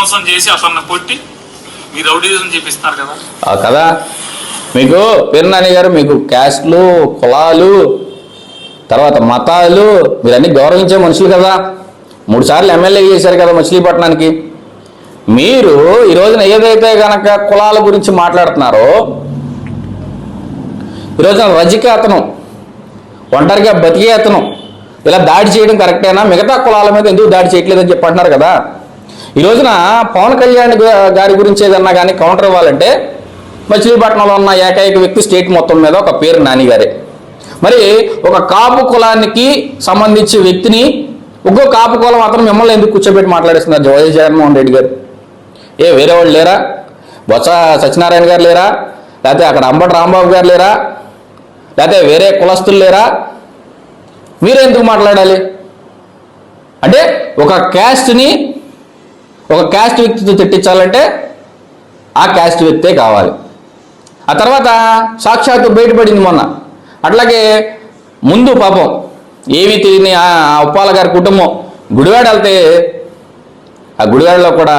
విధ్వంసం చేసి అతన్ని కొట్టి మీరు రౌడీజం చేపిస్తున్నారు కదా కదా. మీకు పేర్నాని గారు, మీకు క్యాస్ట్లు, కులాలు, తర్వాత మతాలు, మీరన్నీ గౌరవించే మనుషులు కదా. 3 సార్లు ఎమ్మెల్యే చేశారు కదా మచిలీపట్నానికి. మీరు ఈ రోజున ఏదైతే కనుక కులాల గురించి మాట్లాడుతున్నారో, ఈరోజున రజిక అతను, ఒంటరిగా బతికే అతను ఇలా దాడి చేయడం కరెక్టేనా? మిగతా కులాల మీద ఎందుకు దాడి చేయట్లేదని చెప్పి అంటున్నారు కదా. ఈ రోజున పవన్ కళ్యాణ్ గారి గురించి ఏదన్నా కానీ కౌంటర్ ఇవ్వాలంటే మచిలీపట్నంలో ఉన్న ఏకైక వ్యక్తి స్టేట్ మొత్తం మీద ఒక పేర్నాని గారే. మరి ఒక కాపు కులానికి సంబంధించి వ్యక్తిని ఇంకో కాపు కులం అతను మిమ్మల్ని ఎందుకు కూర్చోబెట్టి మాట్లాడేస్తున్నారు వైఎస్ జగన్మోహన్ రెడ్డి గారు? వేరే వాళ్ళు లేరా? బొత్స సత్యనారాయణ గారు లేరా? లేకపోతే అక్కడ అంబటి రాంబాబు గారు లేరా? లేకపోతే వేరే కులస్తులు లేరా? మీరే ఎందుకు మాట్లాడాలి? అంటే ఒక క్యాస్ట్ని ఒక క్యాస్ట్ వ్యక్తితో తిట్టించాలంటే ఆ క్యాస్ట్ వ్యక్తే కావాలి. ఆ తర్వాత సాక్షాత్తు బయటపడింది మొన్న. అట్లాగే ముందు పాపం ఏమీ తెలియని ఆ ఉప్పాల గారి కుటుంబం గుడివాడ వెళ్తే ఆ గుడివాడలో కూడా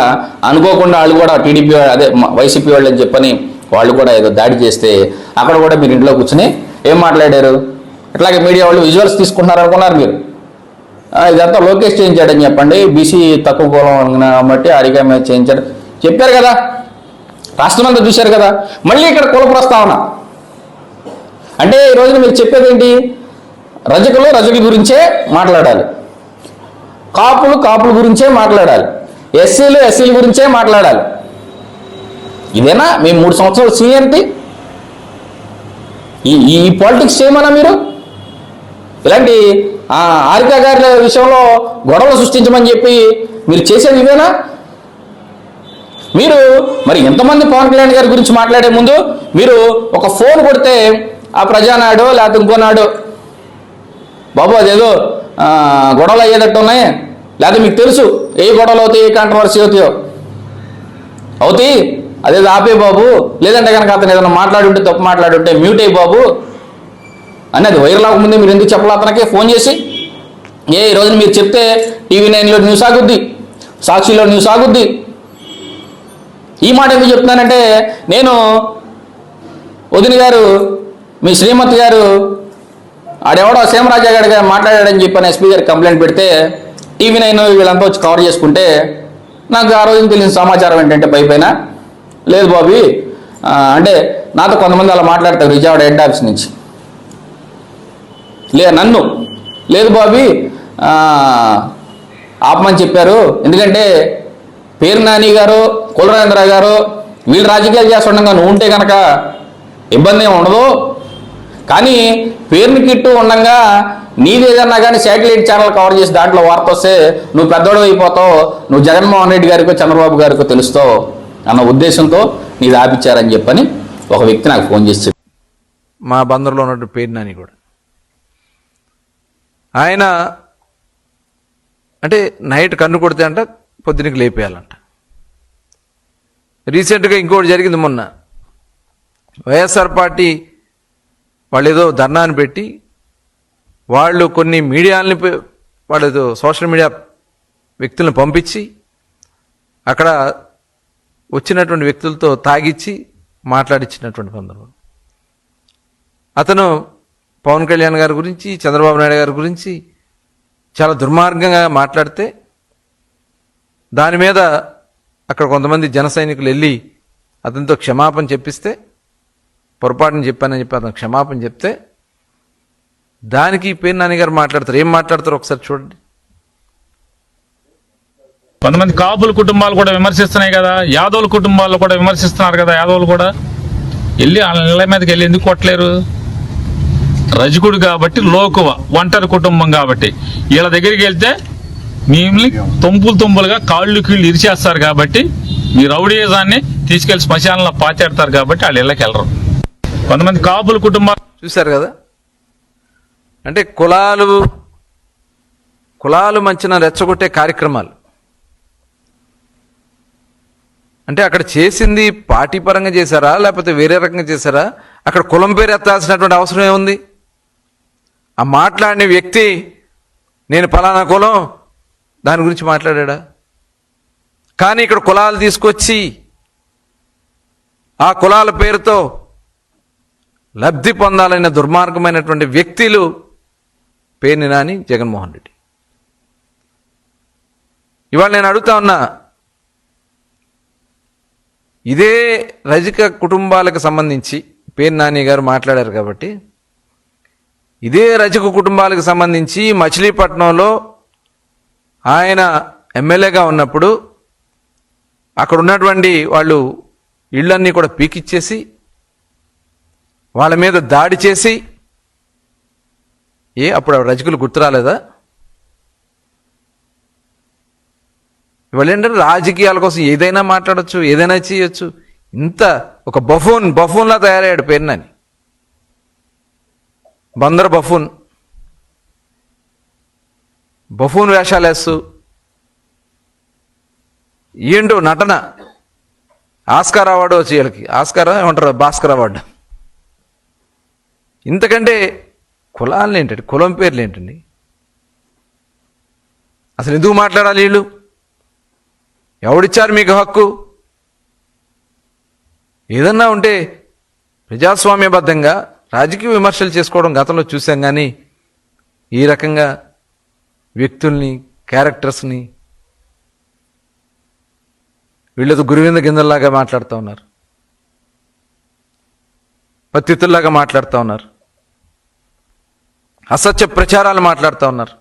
అనుకోకుండా వాళ్ళు కూడా టీడీపీ అదే వైసీపీ వాళ్ళు అని చెప్పని వాళ్ళు కూడా ఏదో దాడి చేస్తే అక్కడ కూడా మీరు ఇంట్లో కూర్చొని ఏం మాట్లాడారు? అట్లాగే మీడియా వాళ్ళు విజువల్స్ తీసుకుంటున్నారు అనుకున్నారు మీరు. ఇదంతా లోకేష్ చేయించాడని చెప్పండి, బీసీ తక్కువ కులం బట్టి ఆరిగా మీద చేయించాడు చెప్పారు కదా, రాష్ట్రమంతా చూశారు కదా. మళ్ళీ ఇక్కడ కుల ప్రస్తావన అంటే ఈ రోజున మీరు చెప్పేది ఏంటి? రజకుల గురించే మాట్లాడాలి, కాపుల గురించే మాట్లాడాలి, ఎస్సీల గురించే మాట్లాడాలి. ఇదేనా మీ 3 సంవత్సరాల సీనియరిటీ? ఈ పాలిటిక్స్ చేయమన్నా మీరు? ఇలాంటి హారిక గారి విషయంలో గొడవలు సృష్టించమని చెప్పి మీరు చేసేది ఇదేనా? మీరు మరి ఎంతమంది పవన్ కళ్యాణ్ గారి గురించి మాట్లాడే ముందు మీరు ఒక ఫోన్ కొడితే ఆ ప్రజానాడు లేకపోతే ఇంకోనాడు బాబు అదేదో గొడవలు అయ్యేటట్టు ఉన్నాయి, లేకపోతే మీకు తెలుసు ఏ గొడవలు అవుతాయి, ఏ కాంట్రవర్సీ అవుతాయి అదేదో ఆపే బాబు, లేదంటే కనుక అతను ఏదైనా మాట్లాడుంటే తప్పు మాట్లాడుంటే మ్యూట్ అయ్యి బాబు అనేది వైరల్ అవ్వకముందే మీరు ఎందుకు చెప్పాలి అతనికి ఫోన్ చేసి? ఈ రోజున మీరు చెప్తే టీవీ 9లో న్యూస్ ఆగుద్ది, సాక్షిలో న్యూస్ ఆగుద్ది. ఈ మాట ఎందుకు చెప్తున్నానంటే నేను వదిన గారు మీ శ్రీమతి గారు ఆడెవడో సీమరాజా గారిగా మాట్లాడాడని చెప్పని ఎస్పీ గారికి కంప్లైంట్ పెడితే టీవీ 9 వీళ్ళంతా వచ్చి కవర్ చేసుకుంటే నాకు ఆ రోజున తెలిసిన సమాచారం ఏంటంటే పైపైన లేదు బాబీ అంటే నాతో కొంతమంది అలా మాట్లాడతారు విజయవాడ హెడ్ ఆఫీస్ నుంచి, నన్ను లేదు బాబీ ఆపమని చెప్పారు, ఎందుకంటే పేర్నాని గారు కులరేంద్ర గారు వీళ్ళు రాజకీయాలు చేస్తుండగా నువ్వు ఉంటే కనుక ఇబ్బంది ఏమి ఉండదు, కానీ పేరుని కిట్టు ఉండగా నీది ఏదన్నా కానీ శాటిలైట్ ఛానల్ కవర్ చేసి దాంట్లో వార్త వస్తే నువ్వు పెద్దోడు అయిపోతావు, నువ్వు జగన్మోహన్ రెడ్డి గారికో చంద్రబాబు గారికో తెలుస్తావు అన్న ఉద్దేశంతో నీది ఆపిచ్చారని చెప్పని ఒక వ్యక్తి నాకు ఫోన్ చేసి మా బందర్లో ఉన్నట్టు పేర్నాని కూడా ఆయన అంటే నైట్ కన్ను కొడితే అంట పొద్దునకి లేపేయాలంట. రీసెంట్గా ఇంకోటి జరిగింది మొన్న, వైఎస్ఆర్ పార్టీ వాళ్ళు ఏదో ధర్నాన్ని పెట్టి వాళ్ళు కొన్ని మీడియాలని వాళ్ళు ఏదో సోషల్ మీడియా వ్యక్తులను పంపించి అక్కడ వచ్చినటువంటి వ్యక్తులతో తాగిచ్చి మాట్లాడించినటువంటి సందర్భం. అతను పవన్ కళ్యాణ్ గారి గురించి చంద్రబాబు నాయుడు గారి గురించి చాలా దుర్మార్గంగా మాట్లాడితే దాని మీద అక్కడ కొంతమంది జన సైనికులు వెళ్ళి అతనితో క్షమాపణ చెప్పిస్తే పొరపాటుని చెప్పానని చెప్పి అతను క్షమాపణ చెప్తే దానికి పేర్నాని గారు మాట్లాడతారు. ఏం మాట్లాడతారు ఒకసారి చూడండి. కొంతమంది కాపుల కుటుంబాలు కూడా విమర్శిస్తున్నాయి కదా, యాదవుల కుటుంబాల్లో కూడా విమర్శిస్తున్నారు కదా, యాదవులు కూడా వెళ్ళి వాళ్ళ ఇళ్ళ మీదకి వెళ్ళి ఎందుకు కొట్టలేరు? రజకుడు కాబట్టి, లోకువ ఒంటరి కుటుంబం కాబట్టి వీళ్ళ దగ్గరికి వెళ్తే మిమ్మల్ని తుంపులుగా కాళ్ళు కీళ్ళు ఇరిచేస్తారు కాబట్టి మీ రౌడీజాన్ని తీసుకెళ్లి శ్మశానంలో పాతేడతారు కాబట్టి వాళ్ళు ఇళ్ళకి వెళ్ళరు. కొంతమంది కాపుల కుటుంబాలు చూశారు కదా, అంటే కులాలు మంచిన రెచ్చగొట్టే కార్యక్రమాలు. అంటే అక్కడ చేసింది పార్టీ పరంగా చేశారా లేకపోతే వేరే రకంగా చేశారా? అక్కడ కులం పేరు ఎత్తాల్సినటువంటి అవసరం ఏముంది? ఆ మాట్లాడిన వ్యక్తి నేను ఫలానా కులం దాని గురించి మాట్లాడా? కానీ ఇక్కడ కులాలు తీసుకొచ్చి ఆ కులాల పేరుతో లబ్ధి పొందాలనే దుర్మార్గమైనటువంటి వ్యక్తులు పేర్ని నాని, జగన్మోహన్ రెడ్డి. ఇవాళ నేను అడుగుతా ఉన్నా, ఇదే రజక కుటుంబాలకు సంబంధించి పేర్ని నాని గారు మాట్లాడారు కాబట్టి, ఇదే రజక కుటుంబాలకు సంబంధించి మచిలీపట్నంలో ఆయన ఎమ్మెల్యేగా ఉన్నప్పుడు అక్కడ ఉన్నటువంటి వాళ్ళు ఇళ్ళన్నీ కూడా పీకిచ్చేసి వాళ్ళ మీద దాడి చేసి, అప్పుడు రజకులు గుర్తురాలేదా? ఇవాళ ఏంటంటే రాజకీయాల కోసం ఏదైనా మాట్లాడచ్చు, ఏదైనా చేయొచ్చు. ఇంత ఒక బఫూన్లా తయారయ్యాడు పేర్నాని. బందర్ బఫూన్ వేషాలు వేస్తూ ఏంటో నటన. ఆస్కార్ అవార్డు వచ్చి వీళ్ళకి, ఆస్కారా ఏమంటారు, భాస్కర్ అవార్డు. ఇంతకంటే కులాలు ఏంటండి, కులం పేర్లు ఏంటండి? అసలు ఎందుకు మాట్లాడాలి వీళ్ళు? ఎవడిచ్చారు మీకు హక్కు? ఏదన్నా ఉంటే ప్రజాస్వామ్యబద్ధంగా రాజకీయ విమర్శలు చేసుకోవడం గతంలో చూసాం, కానీ ఈ రకంగా వ్యక్తుల్ని, క్యారెక్టర్స్ని వీళ్ళతో గురువింద గింజల్లాగా మాట్లాడుతూ ఉన్నారు, పత్తితుల్లాగా మాట్లాడుతూ ఉన్నారు, అసత్య ప్రచారాలు మాట్లాడుతూ ఉన్నారు.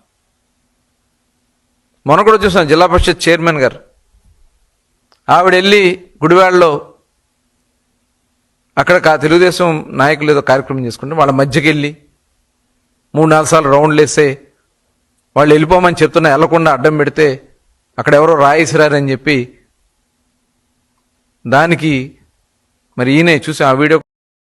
మొన్న కూడా చూసాం, జిల్లా పరిషత్ చైర్మన్ గారు ఆవిడ వెళ్ళి గుడివాడలో అక్కడ తెలుగుదేశం నాయకులు ఏదో కార్యక్రమం చేసుకుంటే వాళ్ళ మధ్యకి వెళ్ళి 3-4 సార్లు రౌండ్లు వేస్తే వాళ్ళు వెళ్ళిపోమని చెప్తున్నా వెళ్లకుండా అడ్డం పెడితే అక్కడ ఎవరో రాయిసిరారని చెప్పి దానికి మరి ఈయనే చూసి ఆ వీడియో